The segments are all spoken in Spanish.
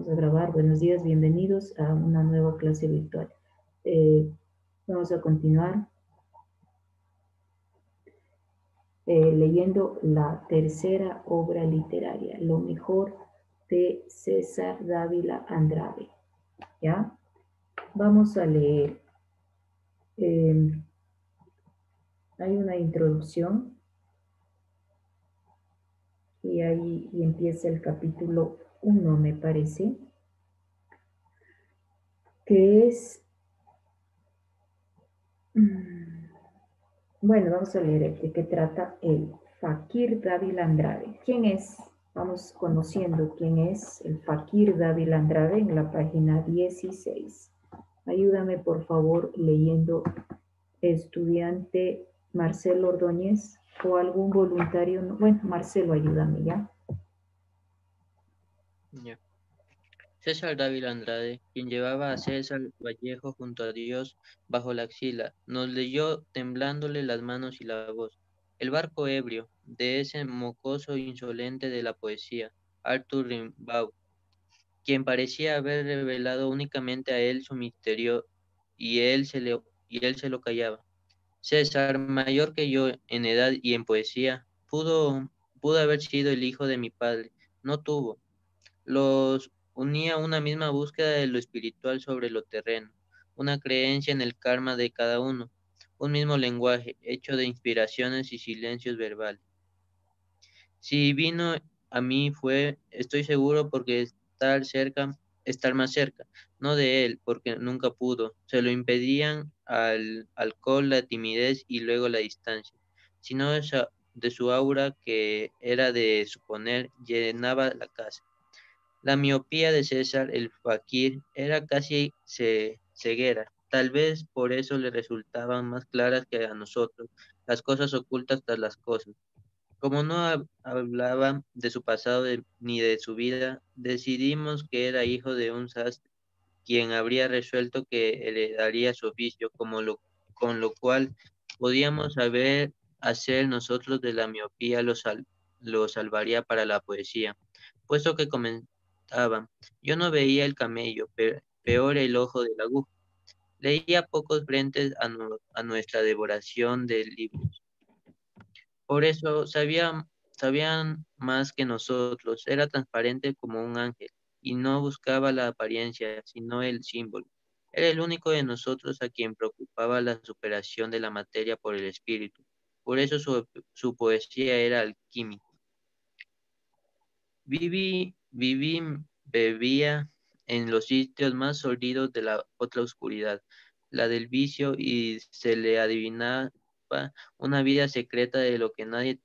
vamos a grabar. Buenos días, bienvenidos a una nueva clase virtual. Eh, Vamos a continuar leyendo la tercera obra literaria, Lo mejor de César Dávila Andrade. ¿Ya? Vamos a leer. Hay una introducción y ahí empieza el capítulo 1, me parece, que es... Bueno, vamos a leer de qué trata el Fakir Dávila Andrade. ¿Quién es? Vamos conociendo quién es el Fakir Dávila Andrade en la página 16. Ayúdame, por favor, leyendo, estudiante Marcelo Ordóñez o algún voluntario. Bueno, Marcelo, ayúdame, ¿ya? Ya. César Dávila Andrade, quien llevaba a César Vallejo junto a Dios bajo la axila, nos leyó temblándole las manos y la voz. El barco ebrio, de ese mocoso insolente de la poesía, Arthur Rimbaud, quien parecía haber revelado únicamente a él su misterio y él se lo callaba. César, mayor que yo en edad y en poesía, pudo haber sido el hijo de mi padre. No tuvo. Los unía una misma búsqueda de lo espiritual sobre lo terreno, una creencia en el karma de cada uno, un mismo lenguaje hecho de inspiraciones y silencios verbales. Si vino a mí fue, estoy seguro, porque estar más cerca, no de él, porque nunca pudo. Se lo impedían al alcohol, la timidez y luego la distancia, sino de su aura que era de suponer, llenaba la casa. La miopía de César el Fakir era casi ceguera. Tal vez por eso le resultaban más claras que a nosotros las cosas ocultas tras las cosas. Como no hablaba de su pasado ni de su vida, decidimos que era hijo de un sastre, quien habría resuelto que heredaría su oficio, con lo cual podíamos hacer nosotros de la miopía lo salvaría para la poesía. Puesto que comentaba, yo no veía el camello, peor el ojo de la aguja. Leía pocos frentes a nuestra devoración de libros. Por eso sabían más que nosotros, era transparente como un ángel y no buscaba la apariencia, sino el símbolo. Era el único de nosotros a quien preocupaba la superación de la materia por el espíritu. Por eso su poesía era alquímica. Viví, bebía en los sitios más sórdidos de la otra oscuridad, la del vicio, y se le adivinaba una vida secreta de lo que nadie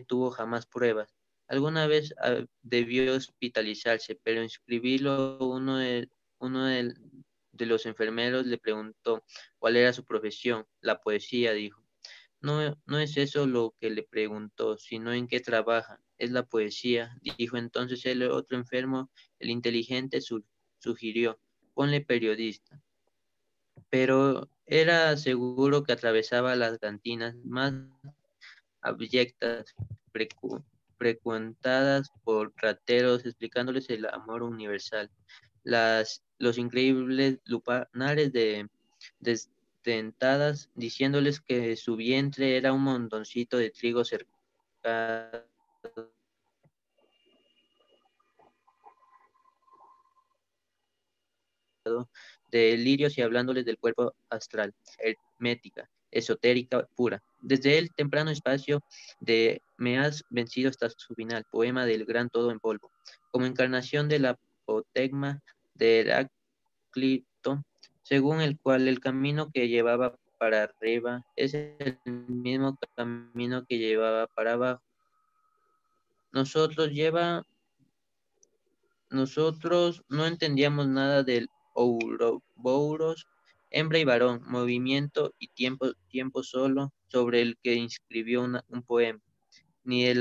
tuvo jamás pruebas. Alguna vez debió hospitalizarse, pero inscribirlo de los enfermeros le preguntó cuál era su profesión. La poesía, dijo. No, no es eso lo que le preguntó, sino en qué trabaja. Es la poesía, dijo entonces el otro enfermo, el inteligente sugirió, ponle periodista. Pero era seguro que atravesaba las cantinas más abyectas, frecuentadas por rateros, explicándoles el amor universal, los increíbles lupares de destadas, diciéndoles que su vientre era un montoncito de trigo cercado de lirios, y hablándoles del cuerpo astral, hermética, esotérica, pura. Desde el temprano espacio de Me has vencido hasta su final, poema del gran todo en polvo, como encarnación del apotegma de Heráclito, según el cual el camino que llevaba para arriba es el mismo camino que llevaba para abajo. Nosotros lleva Nosotros no entendíamos nada del ouroboros, hembra y varón, movimiento y tiempo solo, sobre el que inscribió un poema, ni de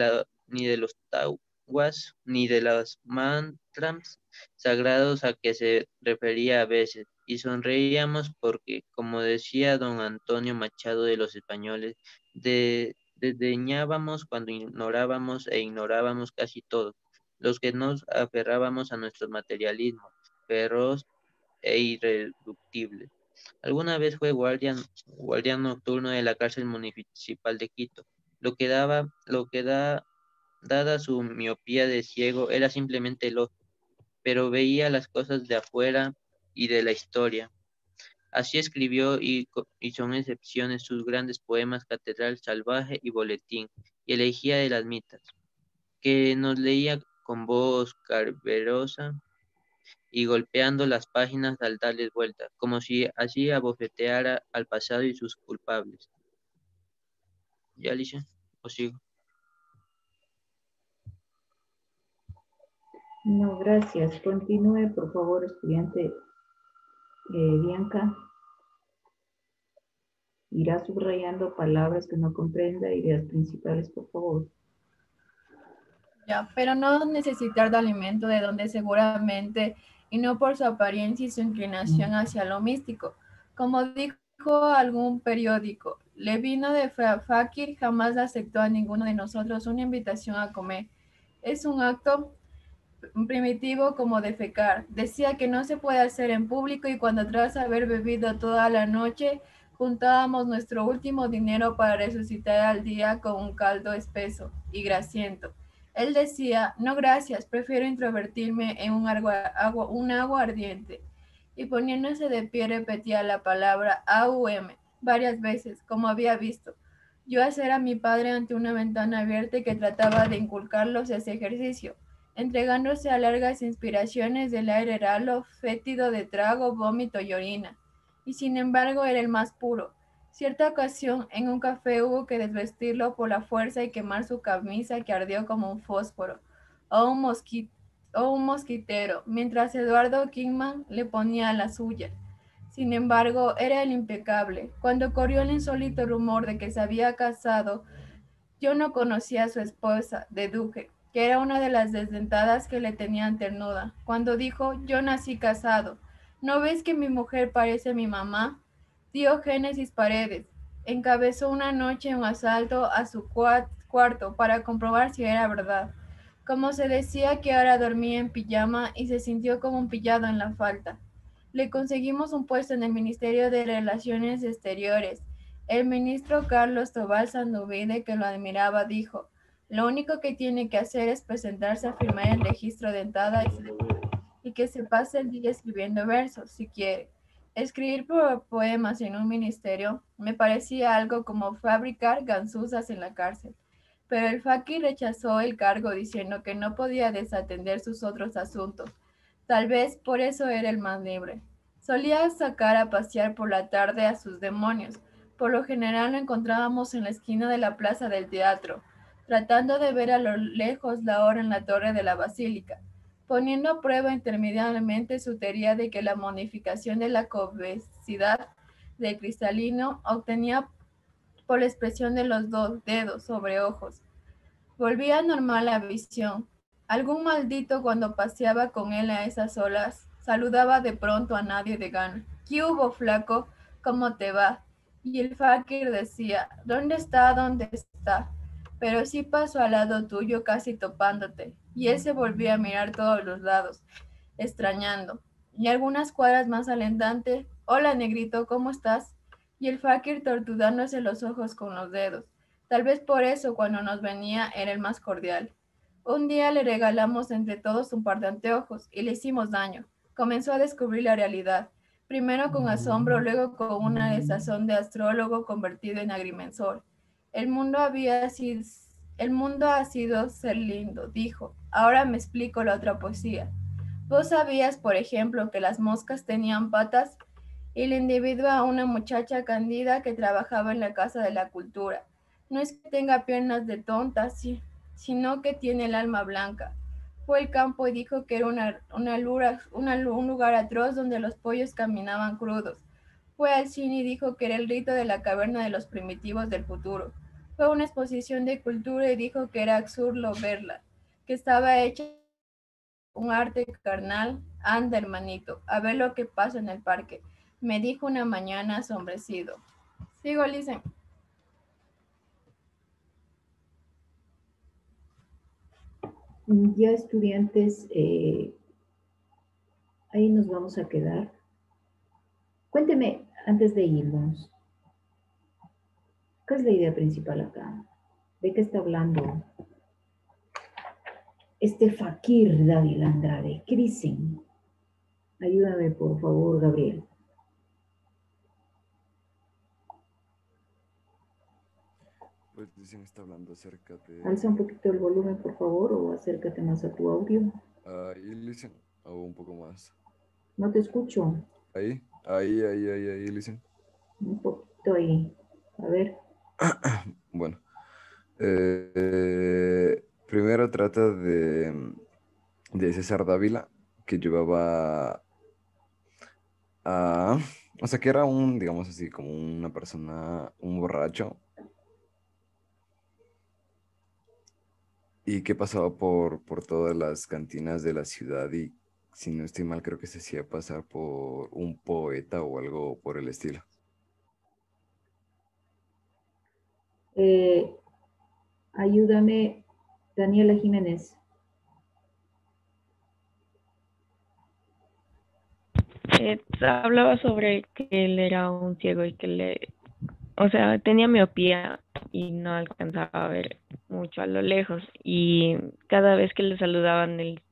los tawas, ni de los mantras sagrados a que se refería a veces, y sonreíamos porque, como decía don Antonio Machado de los españoles, desdeñábamos cuando ignorábamos e ignorábamos casi todo. los que nos aferrábamos a nuestros materialismos, feroz e irreductibles. Alguna vez fue guardián nocturno de la cárcel municipal de Quito. Dada su miopía de ciego, era simplemente el ojo, pero veía las cosas de afuera y de la historia. Así escribió y son excepciones sus grandes poemas Catedral Salvaje y Boletín y Elegía de las Mitas, que nos leía con voz cavernosa y golpeando las páginas al darles vuelta, como si así abofeteara al pasado y sus culpables. ¿Ya, Alicia? ¿O sigo? No, gracias. Continúe, por favor, estudiante Bianca. Irá subrayando palabras que no comprenda, ideas principales, por favor. Ya, pero no necesitar de alimento de donde seguramente, y no por su apariencia y su inclinación hacia lo místico. Como dijo algún periódico, le vino de Fakir, jamás aceptó a ninguno de nosotros una invitación a comer. Es un acto primitivo como defecar. Decía que no se puede hacer en público y cuando tras haber bebido toda la noche, juntábamos nuestro último dinero para resucitar al día con un caldo espeso y grasiento. Él decía, no gracias, prefiero introvertirme en un agua ardiente. Y poniéndose de pie repetía la palabra AUM varias veces, como había visto. Yo hacer a mi padre ante una ventana abierta y que trataba de inculcarlos ese ejercicio entregándose a largas inspiraciones del aire ralo, fétido de trago, vómito y orina. Y sin embargo era el más puro. Cierta ocasión, en un café hubo que desvestirlo por la fuerza y quemar su camisa que ardió como un fósforo, o un mosquitero, mientras Eduardo Kingman le ponía la suya. Sin embargo, era el impecable. Cuando corrió el insólito rumor de que se había casado, yo no conocía a su esposa, deduje, que era una de las desdentadas que le tenían ternura. Cuando dijo, yo nací casado, ¿no ves que mi mujer parece mi mamá? Dio Génesis Paredes. Encabezó una noche un asalto a su cuarto para comprobar si era verdad. Como se decía que ahora dormía en pijama y se sintió como un pillado en la falta. Le conseguimos un puesto en el Ministerio de Relaciones Exteriores. El ministro Carlos Tobal Sandovide, que lo admiraba, dijo, lo único que tiene que hacer es presentarse a firmar el registro de entrada y que se pase el día escribiendo versos, si quiere. Escribir poemas en un ministerio me parecía algo como fabricar ganzusas en la cárcel. Pero el Faki rechazó el cargo diciendo que no podía desatender sus otros asuntos. Tal vez por eso era el más libre. Solía sacar a pasear por la tarde a sus demonios. Por lo general lo encontrábamos en la esquina de la plaza del teatro, tratando de ver a lo lejos la hora en la torre de la basílica, poniendo a prueba intermediariamente su teoría de que la modificación de la convexidad del cristalino obtenía por la expresión de los dos dedos sobre ojos. Volvía normal la visión. Algún maldito cuando paseaba con él a esas horas, saludaba de pronto a nadie de gana. ¿Qué hubo, flaco? ¿Cómo te va? Y el fakir decía, ¿dónde está? ¿Dónde está? Pero sí pasó al lado tuyo casi topándote. Y él se volvía a mirar todos los lados, extrañando. Y algunas cuadras más alentante, hola negrito, ¿cómo estás? Y el fakir torturándose los ojos con los dedos. Tal vez por eso cuando nos venía era el más cordial. Un día le regalamos entre todos un par de anteojos y le hicimos daño. Comenzó a descubrir la realidad, primero con asombro, luego con una desazón de astrólogo convertido en agrimensor. El mundo el mundo ha sido ser lindo, dijo. Ahora me explico la otra poesía. ¿Vos sabías, por ejemplo, que las moscas tenían patas? Y le individua a una muchacha candida que trabajaba en la Casa de la Cultura. No es que tenga piernas de tonta, sino que tiene el alma blanca. Fue al campo y dijo que era un lugar atroz donde los pollos caminaban crudos. Fue al cine y dijo que era el rito de la caverna de los primitivos del futuro. Fue a una exposición de cultura y dijo que era absurdo verla, que estaba hecha un arte carnal. Anda, hermanito, a ver lo que pasa en el parque, me dijo una mañana asombrecido. Sigo, Lisen. Ya estudiantes, ahí nos vamos a quedar. Cuénteme, antes de irnos, ¿qué es la idea principal acá? ¿De qué está hablando este fakir Dávila Andrade? ¿Qué dicen? Ayúdame, por favor, Gabriel. Pues dicen está hablando acerca Alza un de... poquito el volumen, por favor, o acércate más a tu audio. Ahí listen, o un poco más. No te escucho. Ahí listen. Un poquito ahí. A ver. Bueno, primero trata de César Dávila, que llevaba a... O sea, que era un, digamos así, como una persona, un borracho, y que pasaba por todas las cantinas de la ciudad y, si no estoy mal, creo que se hacía pasar por un poeta o algo por el estilo. Eh, ayúdame, Daniela Jiménez. Hablaba sobre que él era un ciego y que o sea, tenía miopía y no alcanzaba a ver mucho a lo lejos y cada vez que le saludaban él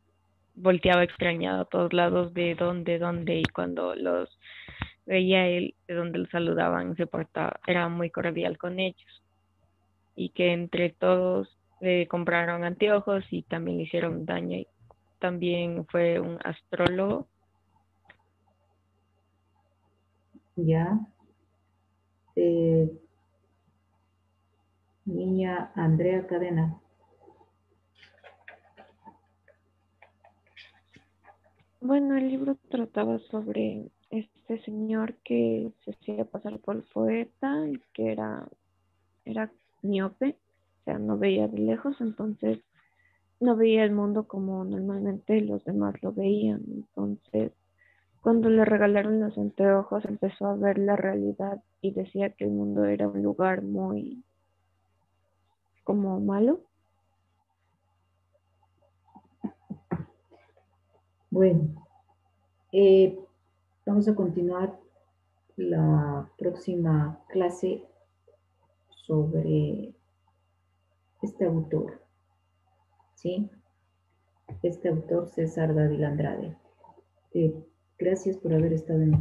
volteaba extrañado a todos lados de dónde y cuando los veía él de donde los saludaban se portaba, era muy cordial con ellos y que entre todos le compraron anteojos y también le hicieron daño y también fue un astrólogo. Ya. Niña Andrea Cadena. Bueno, el libro trataba sobre este señor que se hacía pasar por poeta y que era miope, o sea, no veía de lejos, entonces no veía el mundo como normalmente los demás lo veían. Entonces, cuando le regalaron los anteojos, empezó a ver la realidad y decía que el mundo era un lugar muy como malo. Bueno, vamos a continuar la próxima clase sobre este autor, ¿sí? Este autor, César Dávila Andrade. Gracias por haber estado en el